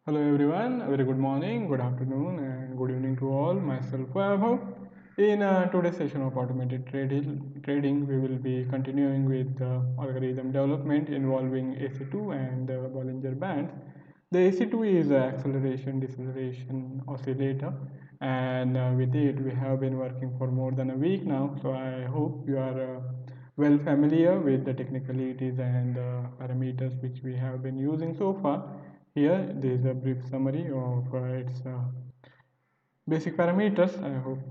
Hello everyone, a very good morning, good afternoon, and good evening to all. Myself Vaibhav. In today's session of automated trading, we will be continuing with algorithm development involving AC2 and the Bollinger Bands. The AC2 is an acceleration deceleration oscillator, and with it we have been working for more than a week now. So I hope you are well familiar with the technicalities and parameters which we have been using so far. Here, there is a brief summary of its basic parameters. I hope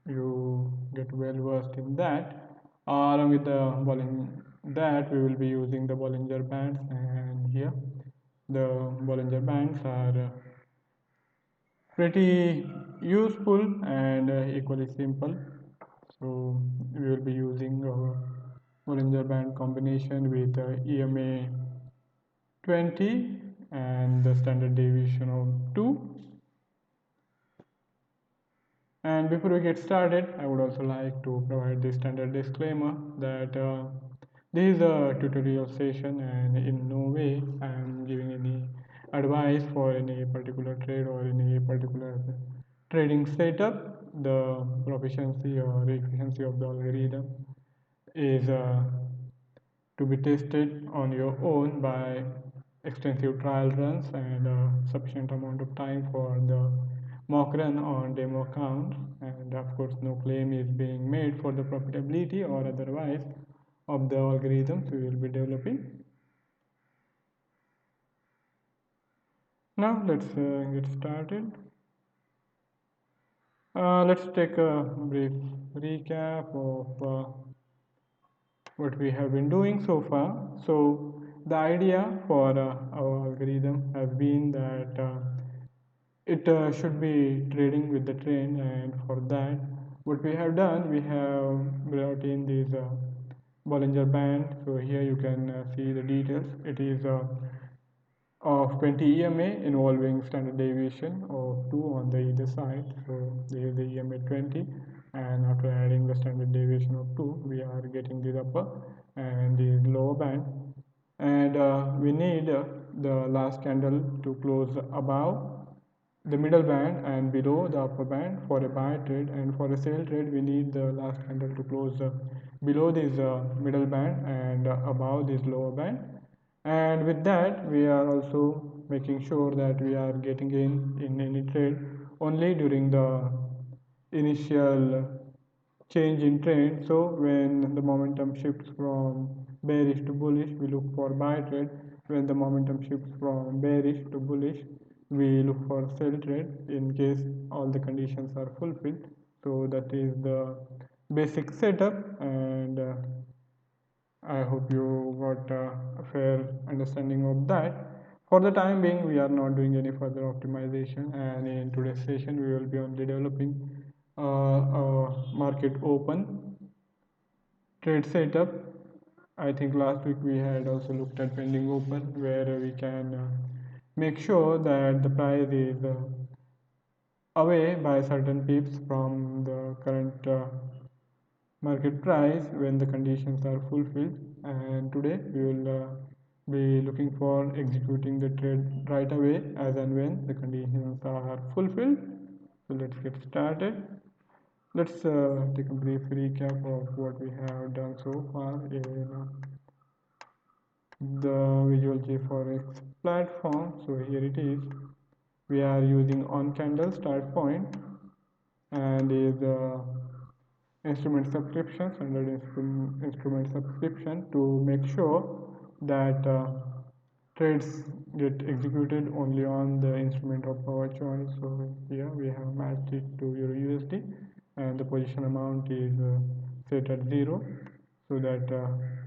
you get well versed in that. Along with the that we will be using the Bollinger Bands, and here the Bollinger Bands are pretty useful and equally simple. So we will be using our Bollinger Band combination with EMA 20 and the standard deviation of 2. And before we get started, I would also like to provide the standard disclaimer that this is a tutorial session and in no way I am giving any advice for any particular trade or any particular trading setup. The proficiency or efficiency of the algorithm is to be tested on your own by extensive trial runs and a sufficient amount of time for the mock run on demo accounts. And of course, no claim is being made for the profitability or otherwise of the algorithms we will be developing. Now let's get started. Let's take a brief recap of what we have been doing so far. So the idea for our algorithm has been that it should be trading with the trend, and for that what we have done, we have brought in this Bollinger Band. So here you can see the details. It is of 20 EMA involving standard deviation of 2 on the either side. So this is the EMA 20, and after adding the standard deviation of 2 we are getting this upper and this lower band, and we need the last candle to close above the middle band and below the upper band for a buy trade, and for a sell trade we need the last candle to close below this middle band and above this lower band. And with that we are also making sure that we are getting in any trade only during the initial change in trend. So when the momentum shifts from bearish to bullish, we look for buy trade. When the momentum shifts from bearish to bullish, we look for sell trade in case all the conditions are fulfilled. So that is the basic setup, and I hope you got a fair understanding of that. For the time being, we are not doing any further optimization, and in today's session, we will be only developing a market open trade setup. I think last week we had also looked at pending open, where we can make sure that the price is away by certain pips from the current market price when the conditions are fulfilled. And today we will be looking for executing the trade right away as and when the conditions are fulfilled. So let's get started. Let's take a brief recap of what we have done so far in the visual J4X platform. So here it is. We are using on candle start point, and is instrument subscription, standard instrument subscription, to make sure that trades get executed only on the instrument of our choice. So here we have matched it to Euro USD, and the position amount is set at 0, so that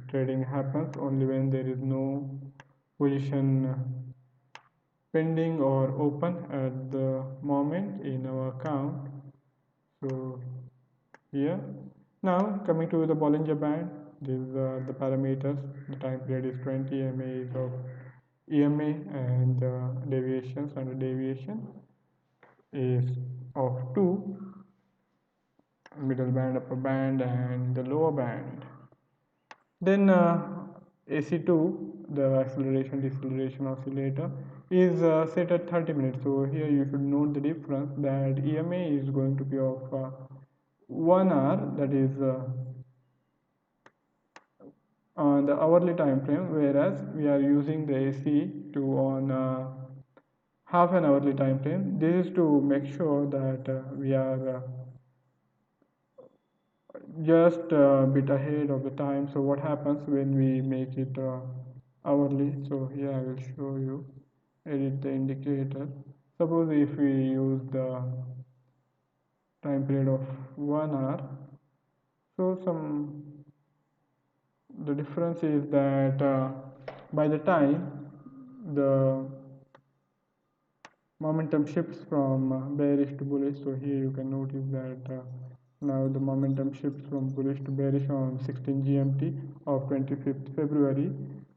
trading happens only when there is no position pending or open at the moment in our account. So here, now coming to the Bollinger Band, these are the parameters. The time period is 20, EMA is of EMA, and the deviation, standard deviation is of 2, middle band, upper band, and the lower band. Then AC2, the acceleration deceleration oscillator is set at 30 minutes. So here you should note the difference that EMA is going to be of 1 hour, that is on the hourly time frame, whereas we are using the AC2 on half an hourly time frame. This is to make sure that we are just a bit ahead of the time. So what happens when we make it hourly? So here I will show you. Edit the indicator. Suppose if we use the time period of 1 hour, so the difference is that by the time the momentum shifts from bearish to bullish. So here you can notice that now the momentum shifts from bullish to bearish on 16 GMT of 25th February,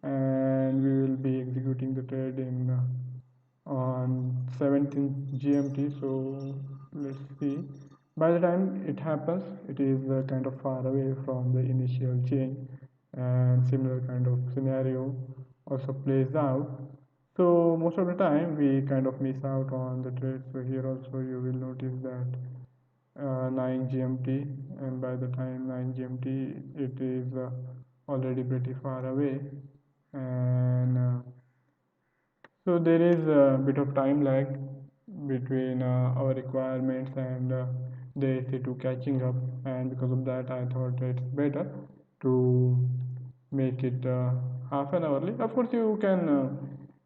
and we will be executing the trade in on 17th GMT. So let's see. By the time it happens, it is kind of far away from the initial change, and similar kind of scenario also plays out. So most of the time we kind of miss out on the trade. So here also you will notice that 9 GMT, and by the time 9 GMT it is already pretty far away, and so there is a bit of time lag between our requirements and the AC2 catching up, and because of that I thought it's better to make it half an hourly. Of course you can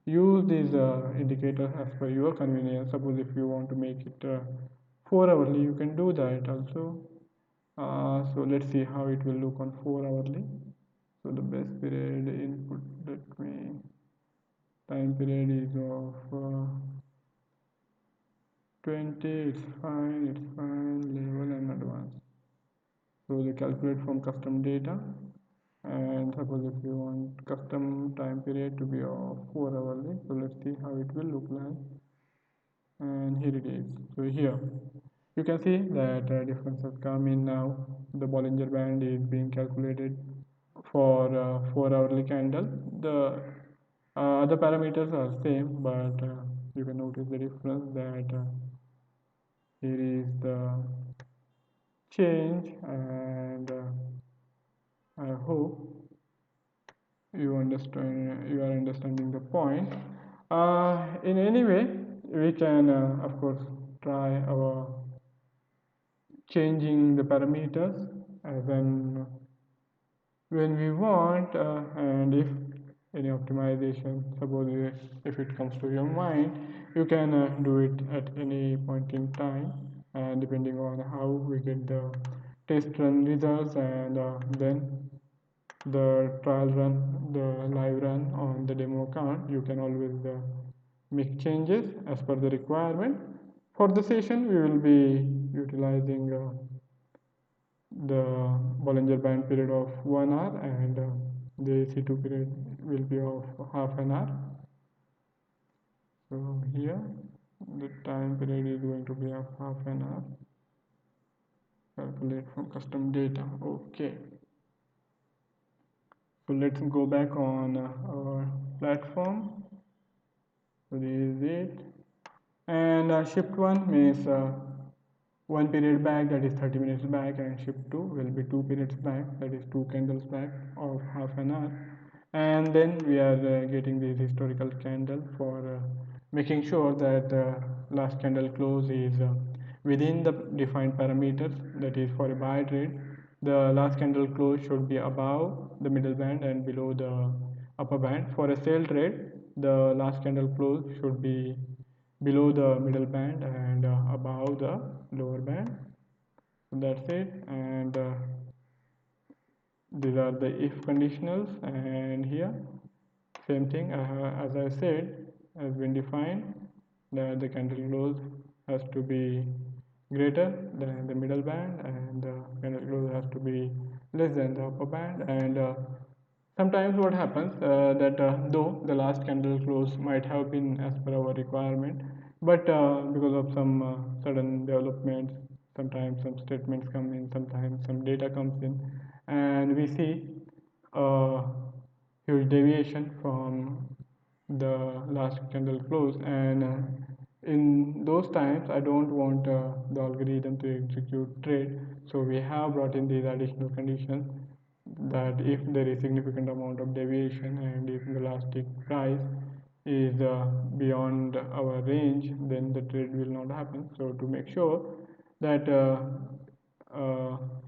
use these indicators as per your convenience. Suppose if you want to make it 4 hourly, you can do that also. So let's see how it will look on 4 hourly. So the best period input, let me, time period is of 20. It's fine, level and advanced. So they calculate from custom data, and suppose if you want custom time period to be of 4 hourly, so let's see how it will look like. And here it is. So here you can see that difference has come in now. The Bollinger Band is being calculated for 4 hourly candle. The other parameters are same, but you can notice the difference that here is the change, and I hope you are understanding the point. In any way, we can of course try our changing the parameters as an when we want, and if any optimization, suppose if it comes to your mind, you can do it at any point in time, and depending on how we get the test run results, and then the trial run, the live run on the demo account, you can always make changes as per the requirement. For the session we will be utilizing the Bollinger Band period of 1 hour, and the AC2 period will be of half an hour. So here the time period is going to be of half an hour. Calculate from custom data. Okay. So let's go back on our platform. So this is it. And shift 1 means 1 period back, that is 30 minutes back, and shift 2 will be 2 periods back, that is 2 candles back of half an hour. And then we are getting this historical candle for making sure that last candle close is within the defined parameters. That is, for a buy trade, the last candle close should be above the middle band and below the upper band. For a sell trade, the last candle close should be below the middle band and above the lower band. So that's it, and these are the if conditionals, and here same thing as I said has been defined, that the candle close has to be greater than the middle band, and the candle close has to be less than the upper band. And sometimes what happens that though the last candle close might have been as per our requirement, but because of some sudden developments, sometimes some statements come in, sometimes some data comes in, and we see uh, huge deviation from the last candle close, and in those times I don't want the algorithm to execute trade, so we have brought in these additional conditions that if there is significant amount of deviation and if the last tick price is beyond our range, then the trade will not happen. So to make sure that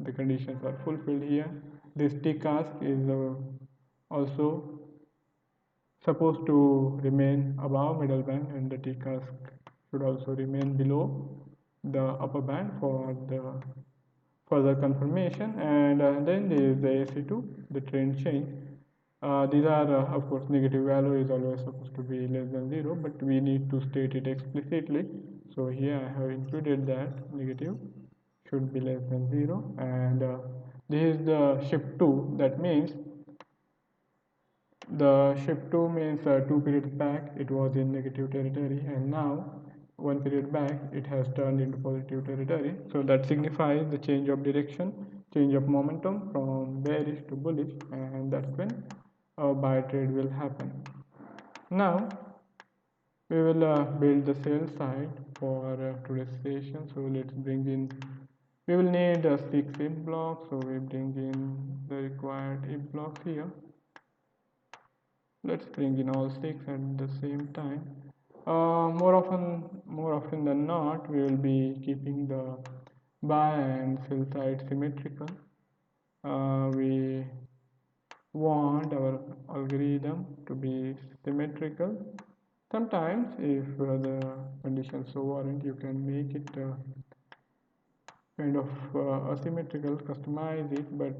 the conditions are fulfilled here, this tick ask is also supposed to remain above middle band, and the tick ask should also remain below the upper band for the further confirmation. And then there is the AC2, the trend change. These are, of course, negative value is always supposed to be less than 0, but we need to state it explicitly. So here I have included that negative should be less than 0. And this is the shift 2. That means the shift 2 means 2 periods back it was in negative territory, and now 1 period back it has turned into positive territory. So that signifies the change of direction, change of momentum from bearish to bullish, and that's when a buy trade will happen. Now we will build the sell side for today's session. So let's bring in, we will need 6 if blocks, so we bring in the required if blocks here. Let's bring in all 6 at the same time. More often than not, we will be keeping the buy and sell side symmetrical. We want our algorithm to be symmetrical. Sometimes, if the conditions so warrant, you can make it kind of asymmetrical, customize it, but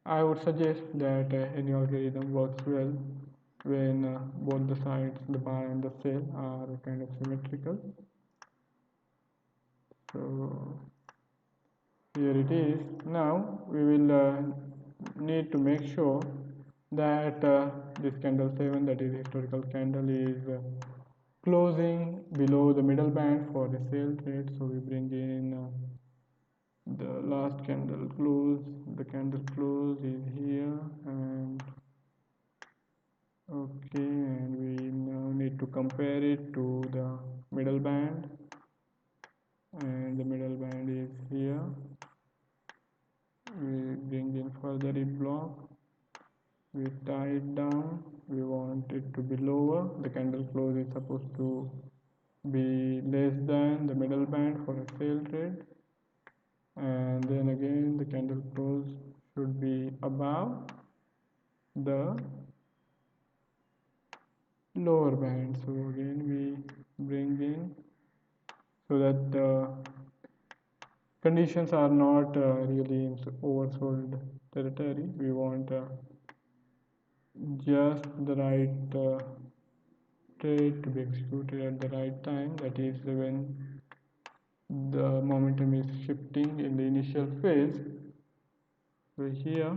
I would suggest that any algorithm works well when both the sides, the buy and the sell, are kind of symmetrical. So here it is. Now we will need to make sure that this candle 7, that is historical candle, is closing below the middle band for the sell trade. So we bring in the last candle close. The candle close is here, and okay, and we now need to compare it to the middle band, and the middle band is here. We bring in further it block, we tie it down, we want it to be lower. The candle close is supposed to be less than the middle band for a sell trade, and then again the candle close should be above the lower band. So again we bring in, so that the conditions are not really in oversold territory. We want just the right trade to be executed at the right time, that is when the momentum is shifting in the initial phase. So here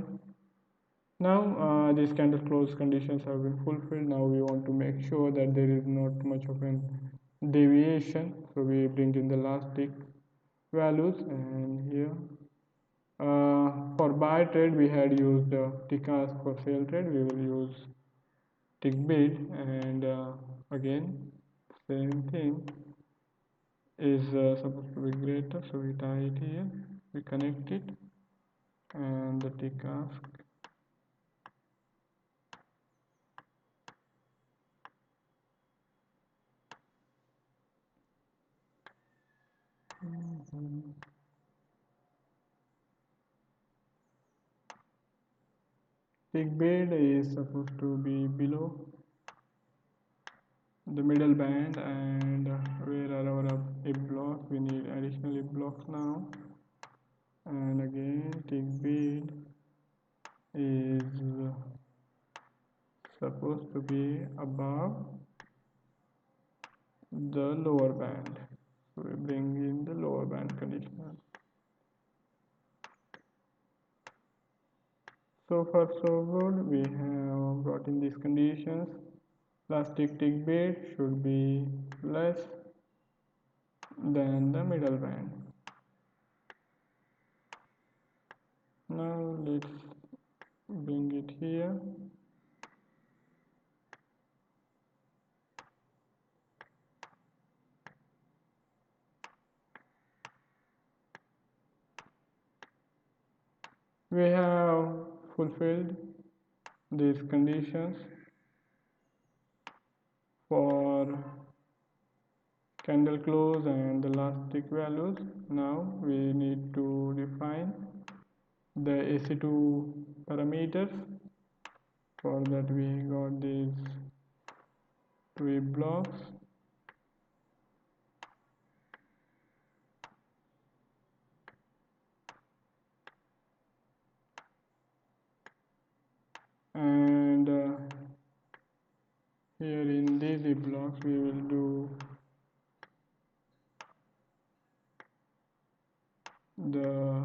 now these candle close conditions have been fulfilled. Now we want to make sure that there is not much of an deviation, so we bring in the last tick values, and here for buy trade we had used tick ask. For sell trade we will use tick bid, and again same thing is supposed to be greater, so we tie it here, we connect it, and the tick ask tick bid is supposed to be below the middle band, and where are our if blocks? We need additional if blocks now, and again tick bid is supposed to be above the lower band, so we bring in the lower band condition. So far so good, we have brought in these conditions. Last tick bid should be less than the middle band. Now let's bring it here, We have fulfilled these conditions for candle close and the last tick values. Now we need to define the AC2 parameters. For that we got these two blocks, and here in these blocks we will do the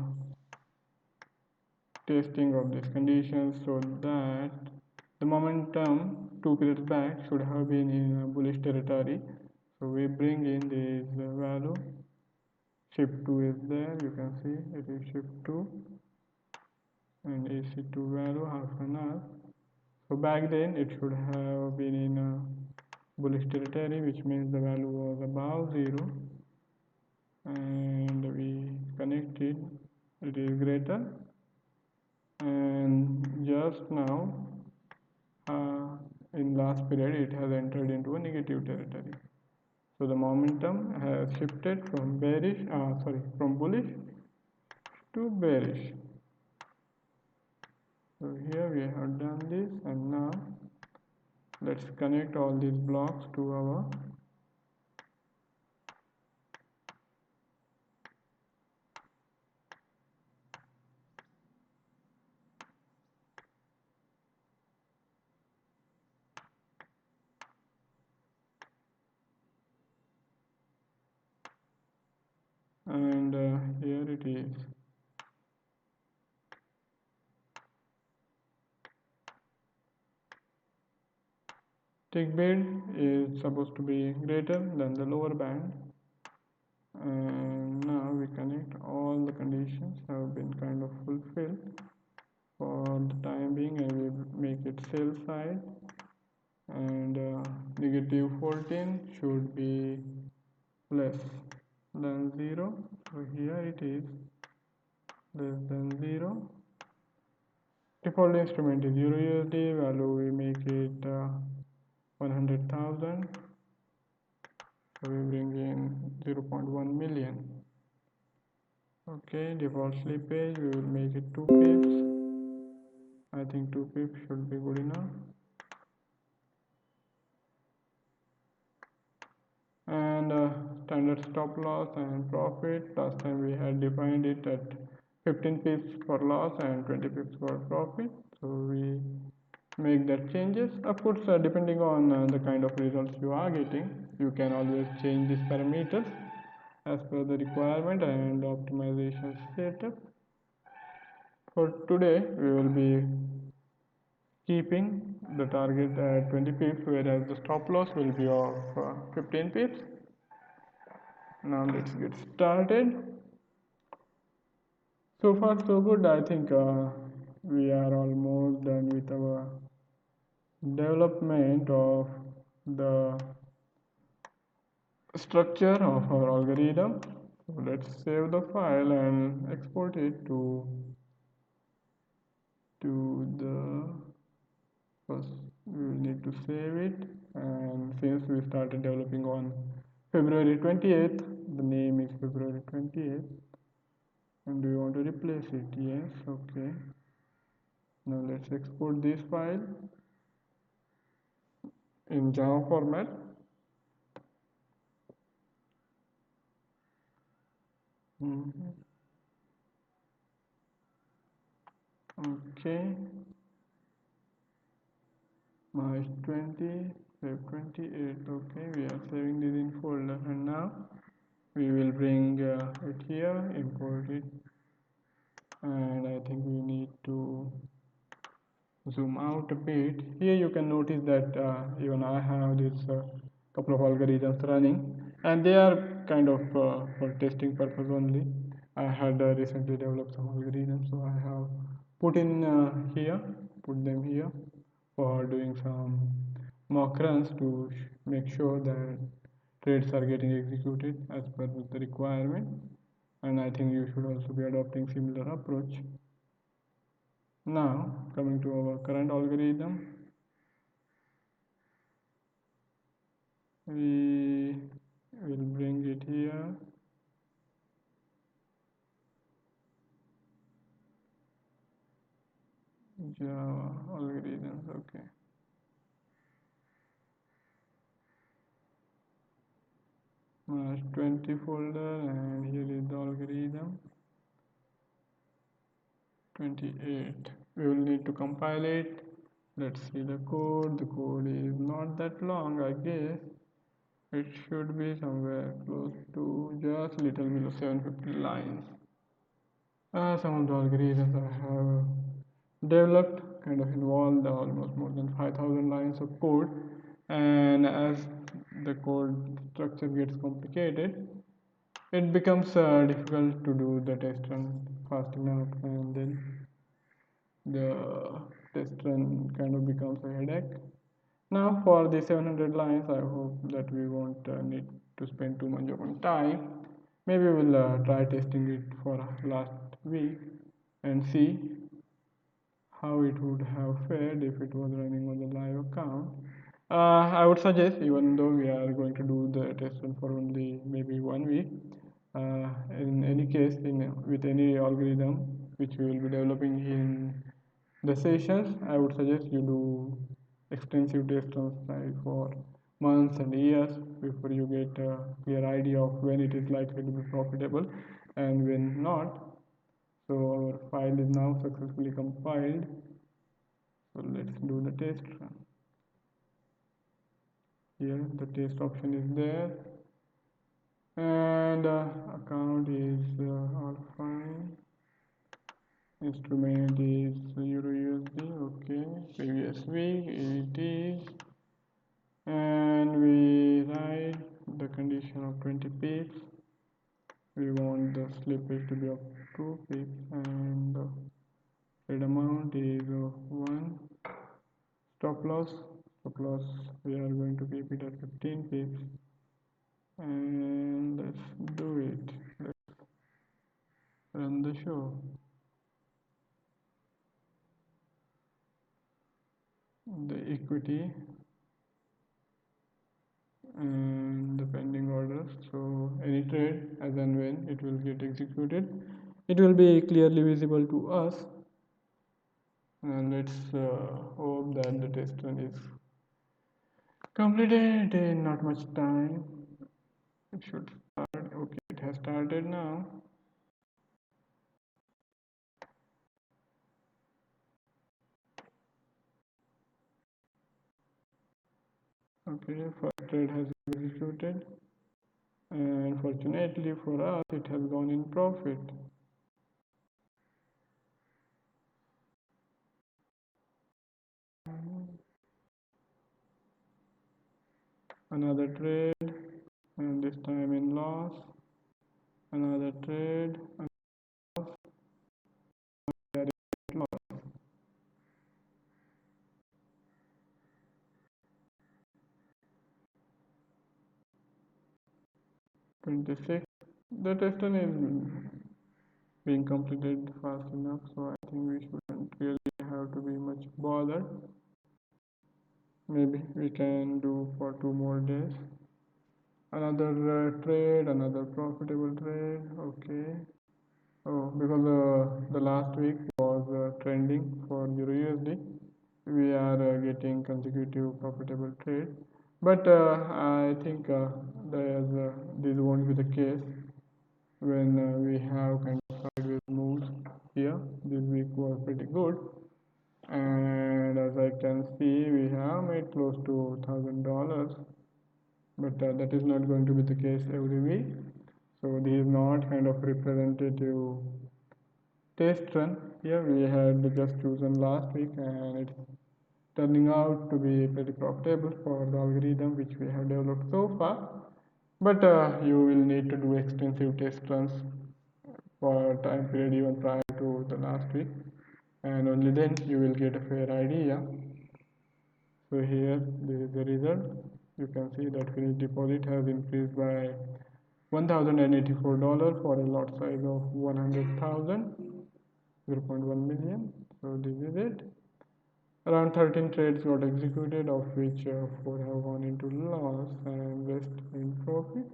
testing of these conditions so that the momentum 2 periods back should have been in a bullish territory. So we bring in this value. Shift 2 is there, you can see it is shift 2 and AC2 value half an hour. So back then it should have been in a bullish territory, which means the value was above 0, and we connected, it is greater, and just now in last period it has entered into a negative territory. So the momentum has shifted from from bullish to bearish. So here we have done this, and now let's connect all these blocks to our and here it is. Tick bid is supposed to be greater than the lower band, and now we connect all the conditions have been kind of fulfilled for the time being, and we make it sell side, and negative 14 should be less than 0. So here it is less than 0. Default instrument is Euro USD, value we make it 100,000. So we bring in 0.1 million. Okay, default slippage we will make it 2 pips. I think 2 pips should be good enough. And standard stop loss and profit, last time we had defined it at 15 pips for loss and 20 pips for profit. So we make that changes. Of course, depending on the kind of results you are getting, you can always change these parameters as per the requirement and optimization setup. For today, we will be keeping the target at 20 pips, whereas the stop loss will be of 15 pips. Now let's get started. So far so good. I think we are almost done with our development of the structure of our algorithm. So let's save the file and export it to the first. We will need to save it, and since we started developing on February 28th, the name is February 28th, and do you want to replace it? Yes. Okay, now let's export this file in Java format. Okay, March 20, Feb 28. Okay, we are saving this in folder, and now we will bring it here, import it, and I think we need to zoom out a bit. Here you can notice that even I have this couple of algorithms running, and they are kind of for testing purpose only. I had recently developed some algorithms, so I have put in here, put them here for doing some mock runs to make sure that trades are getting executed as per the requirement. And I think you should also be adopting similar approach. Now, coming to our current algorithm, we will bring it here. Java algorithms, okay. Mash 20 folder, and here is the algorithm 28. We will need to compile it. Let's see the code. The code is not that long, I guess. It should be somewhere close to just little below 750 lines. Some of the algorithms I have developed kind of involved almost more than 5,000 lines of code, and as the code structure gets complicated, it becomes difficult to do the test run fast enough, and then the test run kind of becomes a headache. Now for the 700 lines, I hope that we won't need to spend too much of time. Maybe we'll try testing it for last week and see how it would have fared if it was running on the live account. I would suggest, even though we are going to do the test run for only maybe 1 week, in any case, with any algorithm which we will be developing in the sessions, I would suggest you do extensive test runs like for months and years before you get a clear idea of when it is likely to be profitable and when not. So our file is now successfully compiled. So let's do the test run. Here the test option is there, and account is all fine. Instrument is Euro USD, okay. Previous week it is, and we write the condition of 20 pips. We want the slippage to be of 2 pips, and the trade amount is of 1. Stop loss, we are going to keep it at 15 pips, and let's do it. Let's run the show. The equity and the pending orders. So any trade, as and when it will get executed, it will be clearly visible to us. And let's hope that the test run is completed in not much time. It should start. Okay, it has started now. Okay, first trade has executed, and fortunately for us, it has gone in profit. Another trade, and this time in loss. Another trade, and loss. 26. The test run is being completed fast enough, so I think we shouldn't really have to be much bothered. Maybe we can do for 2 more days. Another trade, another profitable trade. Okay. Oh, because the last week was trending for Euro USD, we are getting consecutive profitable trade. But I think this won't be the case when we have kind of sideways moves here. This week was pretty good, and as I can see, we have made close to $1,000, but that is not going to be the case every week. So this is not kind of representative test run. Here we had just chosen last week, and it's turning out to be pretty profitable for the algorithm which we have developed so far. But you will need to do extensive test runs for a time period even prior to the last week, and only then you will get a fair idea. So here this is the result. You can see that finished deposit has increased by $1,084 for a lot size of 100,000, 0.1 million. So this is it. Around 13 trades got executed, of which 4 have gone into loss and rest in profit.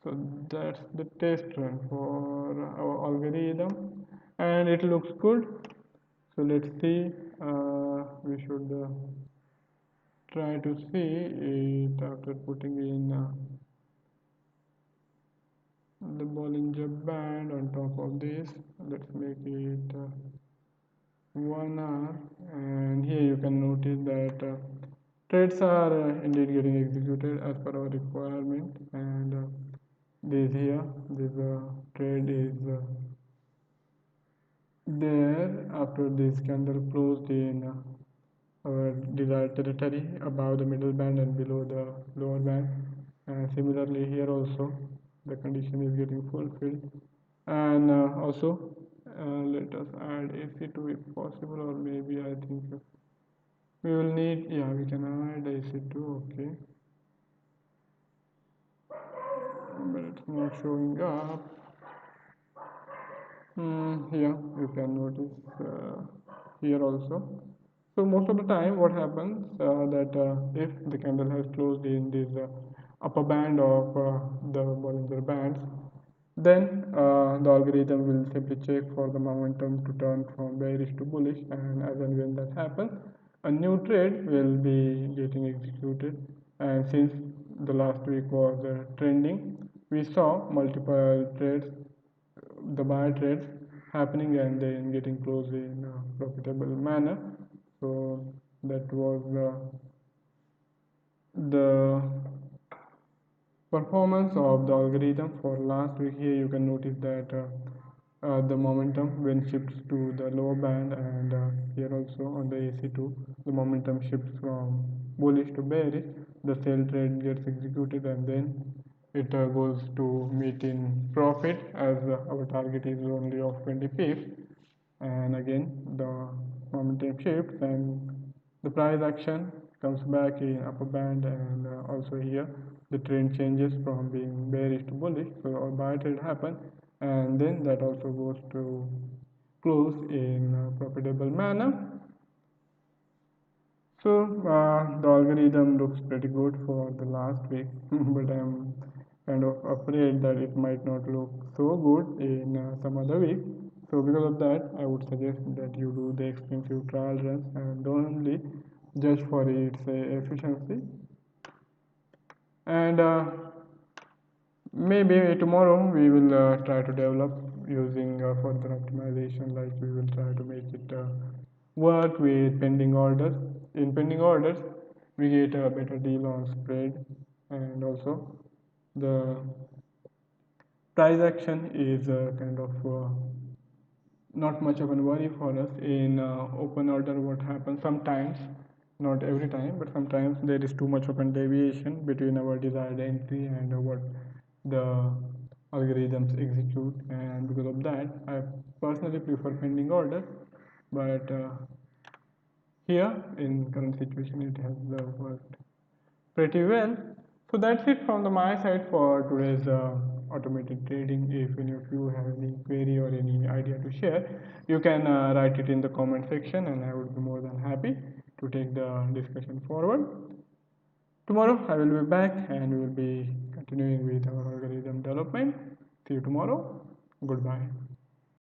So that's the test run for our algorithm, and it looks good. So let's see. We should try to see it after putting in the Bollinger band on top of this. Let's make it 1 hour, and here you can notice that trades are indeed getting executed as per our requirement, and this trade is there after this candle closed in our desired territory above the middle band and below the lower band, and similarly here also the condition is getting fulfilled. And also let us add AC2 if possible, or maybe I think we will need, yeah, we can add AC2, okay, but it's not showing up. Yeah, you can notice here also. So most of the time, what happens that if the candle has closed in this upper band of the Bollinger Bands, then the algorithm will simply check for the momentum to turn from bearish to bullish, and as and when that happens, a new trade will be getting executed. And since the last week was trending, we saw multiple trades, the buy trades happening and then getting closed in a profitable manner. So that was the performance of the algorithm for last week. Here you can notice that the momentum when shifts to the lower band, and here also on the AC2 the momentum shifts from bullish to bearish. The sell trade gets executed, and then it goes to meet in profit, as our target is only of 20 pips. And again the momentum shifts and the price action comes back in upper band, and also here the trend changes from being bearish to bullish, so a buy trade happen, and then that also goes to close in a profitable manner. So the algorithm looks pretty good for the last week, but I'm kind of afraid that it might not look so good in some other week. So because of that, I would suggest that you do the expensive trial runs and don't only judge for its efficiency. And maybe tomorrow we will try to develop using further optimization, like we will try to make it work with pending orders. In pending orders, we get a better deal on spread, and also the price action is kind of not much of a worry for us. In open order, what happens sometimes, not every time, but sometimes there is too much of a deviation between our desired entry and what the algorithms execute, and because of that I personally prefer pending order. But here in current situation it has worked pretty well. So that's it from my side for today's automated trading. If any of you have any query or any idea to share, you can write it in the comment section, and I would be more than happy to take the discussion forward. Tomorrow I will be back and we will be continuing with our algorithm development. See you tomorrow. Goodbye.